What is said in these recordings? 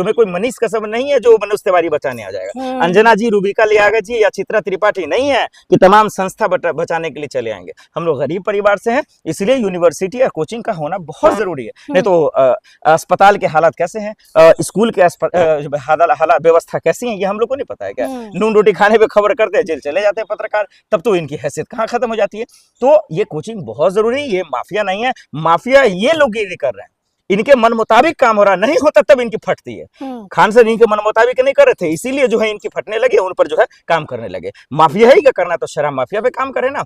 तुम्हें कोई मनीष कसब नहीं है जो मनोज तिवारी बचाने आ जाएगा, अंजना जी, रूबिका लियाकत जी या चित्रा त्रिपाठी नहीं है कि तमाम संस्था बचाने के लिए चले आएंगे। हम लोग गरीब परिवार से हैं, इसलिए यूनिवर्सिटी या कोचिंग का होना बहुत जरूरी है। नहीं तो अस्पताल के हालात कैसे हैं, स्कूल के हालात व्यवस्था कैसी है, ये हम लोग को नहीं पता है क्या? नून रोटी खाने पे खबर करते हैं, जेल चले जाते हैं पत्रकार, तब तो इनकी हैसियत कहाँ खत्म हो जाती है। तो ये कोचिंग बहुत जरूरी है, ये माफिया नहीं है, माफिया ये लोग ये कर रहे हैं, इनके मन मुताबिक काम हो रहा नहीं होता तब इनकी फटती है। खान सर इनके मन मुताबिक नहीं कर रहे थे, इसीलिए जो है इनकी फटने लगे, उन पर जो है काम करने लगे। माफिया ही क्या करना, तो शराब माफिया पे काम करे ना,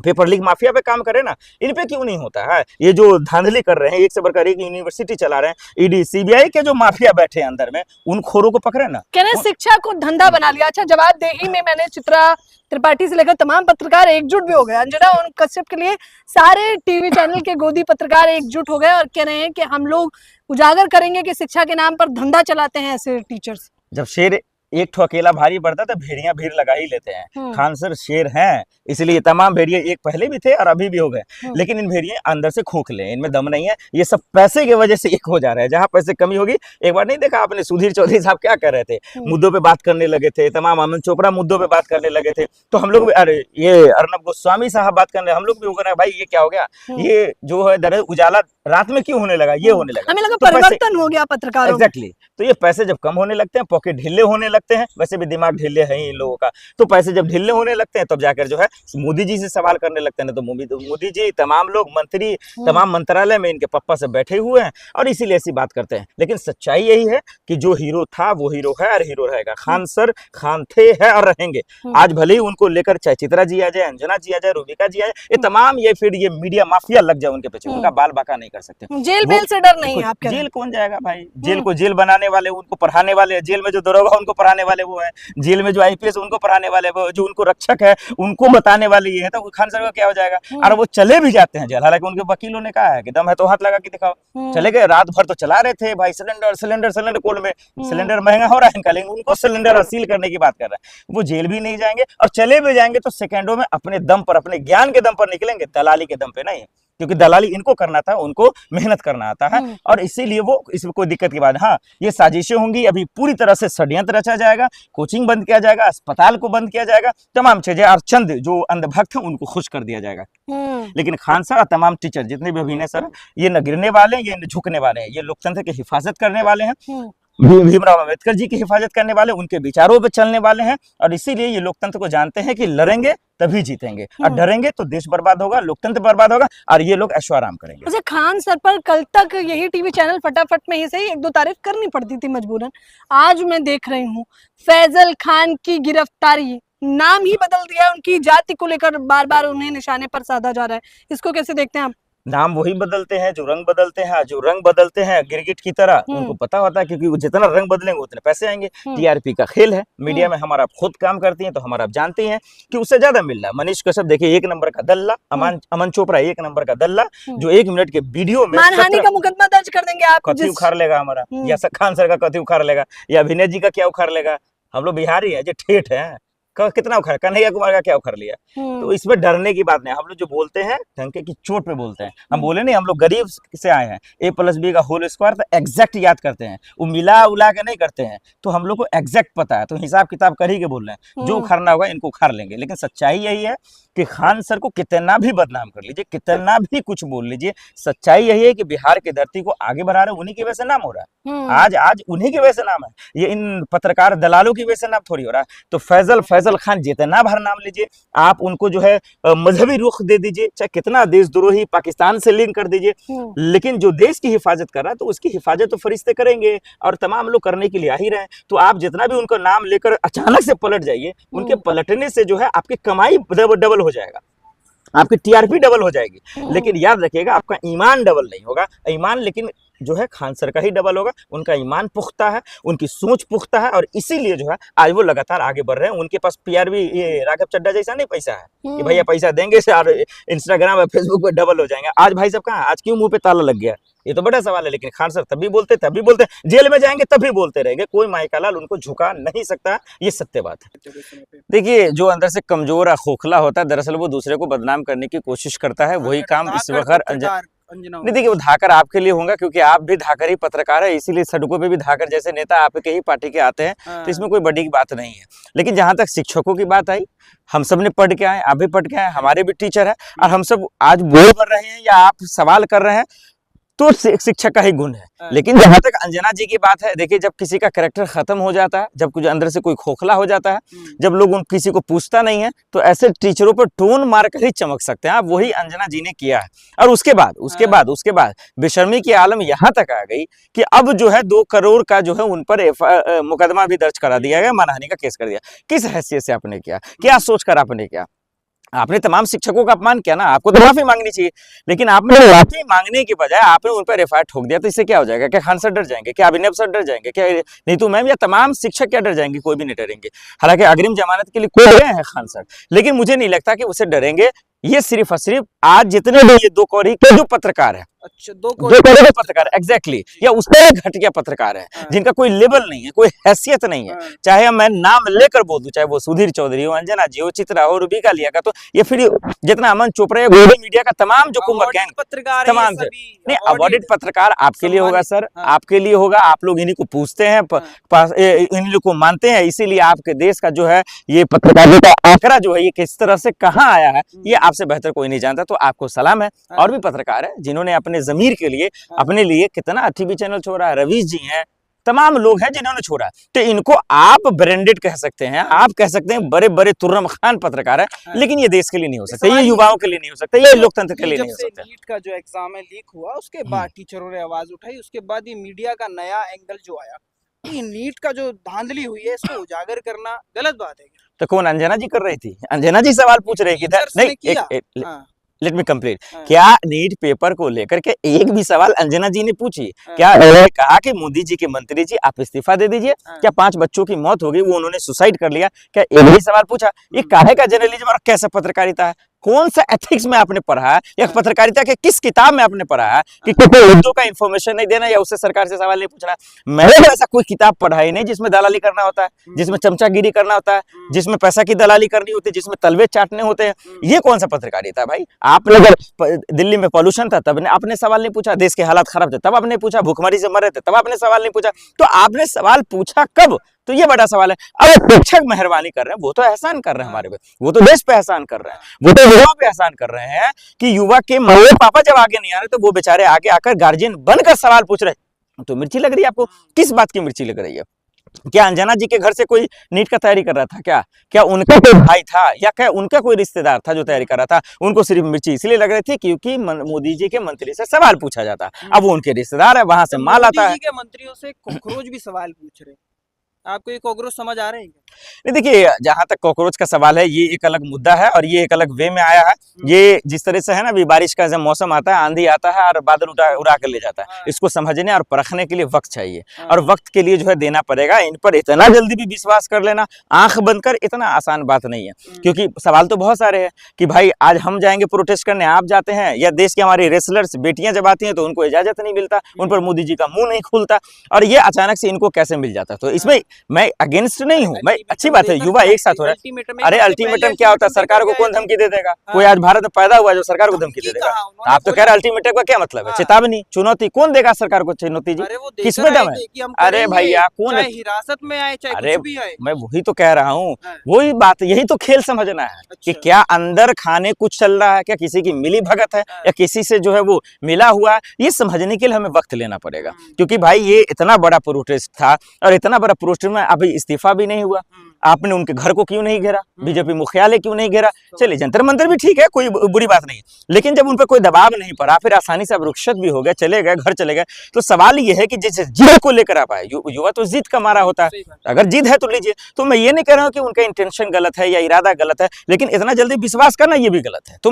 पेपर लीक माफिया पे काम करे ना, इन पे क्यों नहीं होता है? ये जो धांधली कर रहे हैं, एक से बढ़कर एक यूनिवर्सिटी चला रहे हैं, ईडी सीबीआई के जो माफिया बैठे हैं अंदर में, उन खोरों को पकड़े ना। कह रहे शिक्षा को धंधा बना लिया। अच्छा, जवाबदेही में मैंने चित्रा त्रिपाठी से लेकर तमाम पत्रकार एकजुट भी हो गए। अंजना और कश्यप के लिए सारे टीवी चैनल के गोदी पत्रकार एकजुट हो गए और कह रहे हैं कि हम लोग उजागर करेंगे कि शिक्षा के नाम पर धंधा चलाते हैं ऐसे टीचर्स। जब शेर एक ठो अकेला भारी पड़ता तो भेड़िया भीड़ लगा ही लेते हैं। खान सर शेर हैं, इसलिए तमाम भेड़िए एक पहले भी थे और अभी भी हो गए, लेकिन इन भेड़िए अंदर से खोखले, इनमें दम नहीं है। ये सब पैसे की वजह से एक हो जा रहा है। जहां पैसे कमी होगी, एक बार नहीं देखा आपने सुधीर चौधरी साहब क्या कर रहे थे, मुद्दों पे बात करने लगे थे, तमाम अमन चोपड़ा मुद्दों पे बात करने लगे थे, तो हम लोग भी अरे ये अर्नब गोस्वामी साहब बात करने, हम लोग भी हो गए भाई ये क्या हो गया, ये जो है दरअसल उजाला रात में क्यों होने लगा, ये होने लगा, हमें लगा परिवर्तन हो गया पत्रकारों। एग्जैक्टली। तो ये पैसे जब कम होने लगते हैं, पॉकेट ढीले होने लगते हैं, वैसे भी दिमाग ढीले है इन लोगों का, तो पैसे जब ढीले होने लगते हैं तब जाकर जो है मोदी जी से सवाल करने लगते हैं। तो मोदी जी, तमाम लोग मंत्री, तमाम मंत्रालय में इनके पप्पा से बैठे हुए हैं और इसीलिए ऐसी बात करते हैं। लेकिन सच्चाई यही है कि जो हीरो था वो हीरो है और हीरो रहेगा। खान सर खान थे, है और रहेंगे। आज भले ही उनको लेकर चाहे चित्रा जी आ जाए, अंजना जी आ जाए, रूबिका जी आ जाए, ये तमाम ये फिर ये मीडिया माफिया लग जाए उनके पीछे, उनका बाल बाका नहीं कर सकते। जेल बेल से डर नहीं है आपके? जेल कौन जाएगा भाई? जेल को जेल बनाने वाले, उनको पढ़ाने वाले, जेल में जो दरोगा उनको पढ़ाने वाले वो है, जेल में जो आईपीएस उनको पढ़ाने वाले वो, जो उनको रक्षक है उनको बताने वाले ये है। तो खान सर का क्या हो जाएगा? और वो चले भी जाते हैं जेल, हालांकि उनके वकीलों ने कहा है कि दम है तो हाथ लगा के दिखाओ। चले गए, रात भर तो चला रहे थे भाई, सिलेंडर सिलेंडर सिलेंडर कोल में सिलेंडर महंगा हो रहा है इनका, लेकिन उनको सिलेंडर सील करने की बात कर रहा है। वो जेल भी नहीं जाएंगे और चले भी जाएंगे तो सेकेंडों में अपने दम पर, अपने ज्ञान के दम पर निकलेंगे, दलाली के दम पे नहीं, क्योंकि दलाली इनको करना था, उनको मेहनत करना आता है और इसीलिए वो, इसमें कोई दिक्कत की बात। हाँ, ये साजिशें होंगी, अभी पूरी तरह से षड्यंत्र रचा जाएगा, कोचिंग बंद किया जाएगा, अस्पताल को बंद किया जाएगा, तमाम चीजें, और चंद जो अंधभक्त हैं उनको खुश कर दिया जाएगा। लेकिन खान सर और तमाम टीचर जितने भी अभिनय सर, ये न गिरने वाले हैं, ये न झुकने वाले हैं, ये लोकतंत्र की हिफाजत करने वाले हैं, भीमराव अम्बेडकर जी की हिफाजत करने वाले, उनके विचारों पे चलने वाले हैं और इसीलिए ये लोकतंत्र को जानते हैं कि लड़ेंगे तभी जीतेंगे और डरेंगे तो देश बर्बाद होगा, लोकतंत्र बर्बाद होगा और ये लोग ऐशो आराम करेंगे। अच्छा, खान सर पर कल तक यही टीवी चैनल फटाफट में ही सही एक दो तारीफ करनी पड़ती थी मजबूरन। आज मैं देख रही हूँ फैजल खान की गिरफ्तारी, नाम ही बदल दिया, उनकी जाति को लेकर बार बार उन्हें निशाने पर साधा जा रहा है, इसको कैसे देखते हैं आप? नाम वही बदलते हैं जो रंग बदलते हैं, जो रंग बदलते हैं गिरगिट की तरह, उनको पता होता है क्योंकि जितना रंग बदलेंगे उतने पैसे आएंगे। टीआरपी का खेल है, मीडिया में हमारा खुद काम करती हैं तो हमारा आप जानते हैं कि उससे ज्यादा मिल रहा है। मनीष कश्यप देखिए 1 नंबर का दल्ला, अमन चोपड़ा 1 नंबर का दल्ला, जो 1 मिनट के वीडियो में मानहानि का मुकदमा दर्ज कर देंगे आप, कथी उखाड़ लेगा हमारा, या खान सर का कथी उखाड़ लेगा, या अभिनय जी का क्या उखाड़ लेगा। हम लोग बिहारी है जो ठेठ है, कितना उखाड़, कन्हैया कुमार का क्या उखाड़ लिया। तो इसमें डरने की बात नहीं, हम लोग जो बोलते हैं डंके की चोट पे बोलते हैं। हम बोले नहीं, हम लोग गरीब से आए हैं, a+b का होल स्क्वायर तो एग्जैक्ट याद करते हैं, वो मिला उला के नहीं करते हैं, तो हम लोग को एग्जैक्ट पता है, तो हिसाब किताब कर ही के बोल रहे हैं, जो उखाड़ना होगा इनको उखाड़ लेंगे। लेकिन सच्चाई यही है कि खान सर को कितना भी बदनाम कर लीजिए, कितना भी कुछ बोल लीजिए, सच्चाई यही है कि बिहार की धरती को आगे बढ़ा रहे, उन्हीं की वजह से नाम हो रहा है। आज उन्हीं की वजह से नाम है, ये इन पत्रकार दलालों की वजह से नाम थोड़ी हो रहा है। तो फैजल खान जितना भर नाम लीजिए, आप उनको जो है मजहबी रुख दे दीजिए, चाहे कितना देशद्रोही पाकिस्तान से लिंक कर दीजिए, लेकिन जो देश की हिफाजत कर रहा है तो उसकी हिफाजत तो फरिश्ते करेंगे और तमाम लोग करने के लिए आ ही रहे हैं। तो आप जितना भी उनका नाम लेकर अचानक से पलट जाइए, उनके पलटने से जो है आपकी कमाई डबल हो जाएगा, आपकी टीआरपी डबल हो जाएगी। लेकिन याद रखिएगा आपका ईमान डबल नहीं होगा, ईमान लेकिन जो है खान सर का ही डबल होगा। उनका ईमान पुख्ता है, उनकी सोच पुख्ता है और इसीलिए जो है आज वो लगातार आगे बढ़ रहे हैं। उनके पास पीआरबी ये राघव चड्ढा जैसा नहीं पैसा है कि भैया पैसा देंगे से और इंस्टाग्राम और फेसबुक पे डबल हो जाएंगे। आज भाई साहब कहाँ, आज क्यों मुंह पे ताला लग गया, ये तो बड़ा सवाल है। लेकिन खान सर तभी बोलते जेल में जाएंगे तभी बोलते रहेंगे, कोई माइका लाल उनको झुका नहीं सकता, ये सत्य बात है। देखिए, जो अंदर से कमजोर और खोखला होता है दरअसल वो दूसरे को बदनाम करने की कोशिश करता है, वही काम इस वक्त अंजना नहीं देखिए, वो धाकर आपके लिए होगा क्योंकि आप भी धाकर ही पत्रकार है, इसीलिए सड़कों पे भी धाकर जैसे नेता आपके ही पार्टी के आते हैं, तो इसमें कोई बड़ी बात नहीं है। लेकिन जहां तक शिक्षकों की बात आई, हम सब ने पढ़ के आए, आप भी पढ़ के आए, हमारे भी टीचर है, और हम सब आज बोल कर रहे हैं या आप सवाल कर रहे हैं तो शिक्षक का ही गुण है। लेकिन जहां तक अंजना जी की बात है, देखिए जब किसी का कैरेक्टर खत्म हो जाता है, जब कुछ अंदर से कोई खोखला हो जाता है, जब लोग उन किसी को पूछता नहीं है, तो ऐसे टीचरों पर टोन मारकर ही चमक सकते हैं। वही अंजना जी ने किया है। और उसके बाद बेशर्मी की आलम यहाँ तक आ गई कि अब जो है 2 करोड़ का जो है उन पर मुकदमा भी दर्ज करा दिया गया, मानहानि का केस कर दिया। किस हैसियत से आपने किया, क्या सोचकर आपने किया? आपने तमाम शिक्षकों का अपमान किया ना, आपको तो माफी मांगनी चाहिए, लेकिन आपने माफी मांगने के बजाय आपने उन पर एफआईआर ठोक दिया। तो इससे क्या हो जाएगा? क्या खान सर डर जाएंगे? क्या अभिनव सर डर जाएंगे? क्या नीतू मैम या तमाम शिक्षक क्या डर जाएंगे? कोई भी नहीं डरेंगे। हालांकि अग्रिम जमानत के लिए कोई गए हैं खान सर, लेकिन मुझे नहीं लगता कि उसे डरेंगे। ये सिर्फ और सिर्फ आज जितने भी ये 2 कौड़ी के जो पत्रकार है, अच्छा 2 कौड़ी के पत्रकार एग्जैक्टली, या उससे घटिया पत्रकार है, जिनका कोई लेवल नहीं है, कोई हैसियत नहीं है, चाहे मैं नाम लेकर बोल दूं, चाहे वो सुधीर चौधरी हो, अंजना जी हो, चित्रा हो, रूबिका लिया का, तो ये फिर जितना अमन चोपड़ा, गोल्डन मीडिया का तमाम जो कुंभ गैंग पत्रकार तमाम से नहीं, अवॉर्डेड पत्रकार आपके लिए होगा सर, आपके लिए होगा। आप लोग इन्हीं को पूछते हैं, इन्हीं लोग को मानते हैं, इसीलिए आपके देश का जो है ये पत्रकारिता का आंकड़ा जो है ये किस तरह से कहाँ आया है, ये आपसे बेहतर कोई नहीं जानता। तो आपको सलाम है। और भी पत्रकार है जिन्होंने अपने जमीर के लिए, अपने लिए कितना टीवी चैनल छोड़ा है, रवीश जी हैं, तमाम लोग हैं जिन्होंने छोड़ा। तो इनको आप ब्रांडेड कह सकते हैं, आप कह सकते हैं बड़े बड़े तुर्रम खान पत्रकार है, लेकिन ये देश के लिए नहीं हो सकता, ये युवाओं के लिए नहीं हो सकता, ये लोकतंत्र के लिए नहीं हो सकता। नीट का जो एग्जाम है लीक हुआ, उसके बाद टीचरों ने आवाज उठाई, उसके बाद ये मीडिया का नया एंगल जो आया, ये नीट का जो धांधली हुई है इसको उजागर करना गलत बात है। तो कौन, अंजना जी कर रही थी? अंजना जी सवाल पूछ रही थी। नहीं, लेट मी कंप्लीट। क्या नीट पेपर को लेकर के एक भी सवाल अंजना जी ने पूछी? क्या उन्होंने कहा कि मोदी जी के मंत्री जी आप इस्तीफा दे दीजिए? क्या 5 बच्चों की मौत हो गई, वो उन्होंने सुसाइड कर लिया? क्या एक भी सवाल पूछा? ये काहे का जर्नलिज्म और कैसा पत्रकारिता है? कौन सा एथिक्स में आपने पढ़ा है, या पत्रकारिता के किस किताब में आपने पढ़ा है कि किसी मुद्दों का इंफॉर्मेशन नहीं देना या उससे सरकार से सवाल नहीं पूछना? मैंने ऐसा कोई किताब पढ़ा ही नहीं जिसमें दलाली करना होता है, जिसमें चमचागिरी करना होता है, जिसमें पैसा की दलाली करनी होती है, जिसमें तलवे चाटने होते हैं। ये कौन सा पत्रकारिता है भाई? आपने अगर दिल्ली में पॉल्यूशन था तब आपने सवाल नहीं पूछा, देश के हालात खराब थे तब आपने पूछा, भूखमरी से मर रहे थे तब आपने सवाल नहीं पूछा, तो आपने सवाल पूछा कब? तो ये बड़ा सवाल है। अब शिक्षक मेहरबानी कर रहे हैं, वो तो एहसान कर रहे हैं हमारे पे, वो तो देश पे एहसान कर रहे हैं, वो तो युवा पे एहसान कर रहे हैं कि युवा के मम्मी पापा जब आगे नहीं आ रहे तो वो बेचारे आगे आकर गार्जियन बनकर सवाल पूछ रहे हैं। तो मिर्ची लग रही है आपको? किस बात की मिर्ची लग रही है? क्या अंजना जी के घर से कोई नीट का तैयारी कर रहा था? क्या उनका कोई भाई था, या क्या उनका कोई रिश्तेदार था जो तैयारी कर रहा था? उनको सिर्फ मिर्ची इसलिए लग रही थी क्योंकि मोदी जी के मंत्री से सवाल पूछा जाता। अब वो उनके रिश्तेदार है, वहां से माल आता है। मोदी जी के मंत्रियों से कॉकरोच भी सवाल पूछ रहे हैं। आपको ये कॉकरोच समझ आ रहे हैं क्या? नहीं देखिए, जहां तक कॉकरोच का सवाल है ये एक अलग मुद्दा है और ये एक अलग वे में आया है। ये जिस तरह से है ना, अभी बारिश का जब मौसम आता है, आंधी आता है और बादल उड़ा कर ले जाता है, इसको समझने और परखने के लिए वक्त चाहिए, और वक्त के लिए जो है देना पड़ेगा। इन पर इतना जल्दी भी विश्वास कर लेना आंख बंद कर इतना आसान बात नहीं है, क्योंकि सवाल तो बहुत सारे हैं कि भाई आज हम जाएंगे प्रोटेस्ट करने, आप जाते हैं, या देश की हमारी रेसलर्स बेटियां जब आती हैं तो उनको इजाजत नहीं मिलता, उन पर मोदी जी का मुंह नहीं खुलता, और ये अचानक से इनको कैसे मिल जाता? तो इसमें मैं अगेंस्ट नहीं हूँ, मैं अच्छी बात है, युवा एक साथ हो रहा है। अरे अल्टीमेटम क्या होता है? सरकार को कौन धमकी दे देगा? कोई आज भारत में पैदा हुआ जो सरकार को धमकी दे देगा? आप तो कह रहे अल्टीमेटम का क्या मतलब है? चेतावनी, चुनौती कौन देगा सरकार को? चुनौती जी किसमें दम है? अरे भैया कौन है? हिरासत में आए चाहे अरे कुछ भी आए। मैं वही तो कह रहा हूँ, वही बात, यही तो खेल समझना है कि क्या अंदर खाने कुछ चल रहा है, क्या किसी की मिली भगत है, या किसी से जो है वो मिला हुआ है? ये समझने के लिए हमें वक्त लेना पड़ेगा, क्योंकि भाई ये इतना बड़ा प्रोटेस्ट था और इतना बड़ा प्रोटेस्ट में अभी इस्तीफा भी नहीं हुआ। आपने उनके घर को क्यों नहीं घेरा? बीजेपी मुख्यालय क्यों नहीं घेरा? चलिए जंतर मंतर भी ठीक है, कोई बुरी बात नहीं, लेकिन जब उन पर कोई दबाव नहीं पड़ा, फिर आसानी से अब रुखसत भी हो गए, चले गए, घर चले गए, तो सवाल ये है कि जिस जिद को लेकर आप आए, युवा तो जिद का मारा होता है, अगर जिद है तो लीजिए। तो मैं ये नहीं कह रहा हूँ कि उनका इंटेंशन गलत है या इरादा गलत है, लेकिन इतना जल्दी विश्वास करना ये भी गलत है। तो